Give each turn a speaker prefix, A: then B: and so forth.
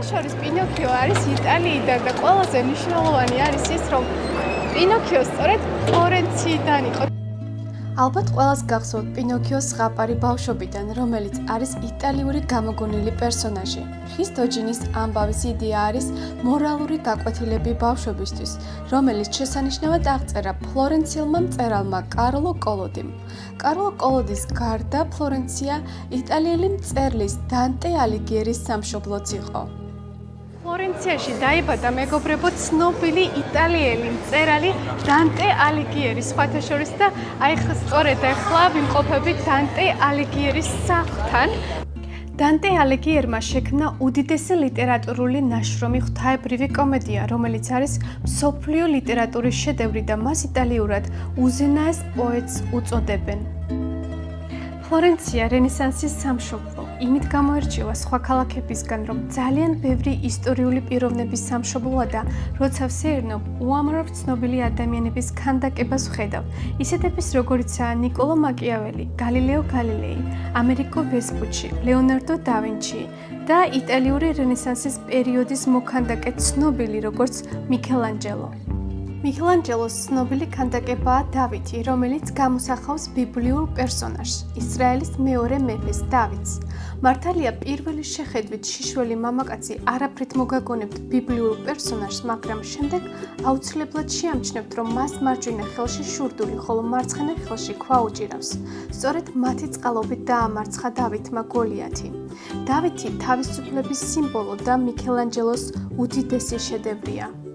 A: შორის პინოქიო არის იტალიიდან და ყველაზე მნიშვნელოვანი არის ის, რომ პინოქიო სწორედ ფლორენციიდან იყო. ალბათ ყველას გახსოვთ პინოქიოს ზღაპარი ბავშვობიდან, რომელიც არის იტალიური გამოგონილი პერსონაჟი. ხრისტოჯინის ამბავის იდეა არის მორალური გაკვეთილები ბავშვებისთვის, რომელიც შესანიშნავად აღწერა ფლორენციელმა მწერალმა კარლო კოლოდიმ. კარლო კოლოდის გარდა ფლორენცია იტალიელი მწერლის დანტე ალიგიერის სამშობლოც იყო. ფლორენციაში დაიბადა მეგობრებო ცნობილი იტალიელი მწერალი დანტე ალიგიერი, სხვათა შორის და აი სწორედ ახლა ვიმყოფებით დანტე ალიგიერის სახლთან. დანტე ალიგიერმა შექმნა უდიდესი ლიტერატურული ნაშრომი ღვთაებრივი კომედია, რომელიც არის მსოფლიო ლიტერატურის შედევრი და მას იტალიურად უზენაეს პოეტს უწოდებენ. ფლორენცია რენესანსის სამშობლო. იმით გამოირჩევა სხვა ქალაქებისგან, რომ ძალიან ბევრი ისტორიული პიროვნების სამშობლოა და როცა ვსეირნობ, უამრავ ცნობილი ადამიანების ქანდაკებას ვხედავ. ისეთების როგორიცაა ნიკოლო მაკიაველი, გალილეო გალილეი, ამერიკო ვესპუჩი, ლეონარდო და ვინჩი და იტალიური რენესანსის პერიოდის მოქანდაკე ცნობილი როგორც მიქელანჯელო. მიქელანჯელოს ცნობილი ქანდაკებაა დავითი, რომელიც გამოსახავს ბიბლიურ პერსონაჟს, ისრაელის მეორე მეფეს დავითს. მართალია პირველი შეხედვით შიშველი მამაკაცი არაფრით მოგაგონებთ ბიბლიურ პერსონაჟს, მაგრამ შემდეგ აუცილებლად შეამჩნევთ, რომ მას მარჯვენა ხელში შურდული, ხოლო მარცხენა ხელში ქვა უჭირავს. სწორედ მათი წყალობით დაამარცხა დავითმა გოლიათი. დავითი თავისუფლების სიმბოლო და მიქელანჯელოს უდიდესი შედევრია.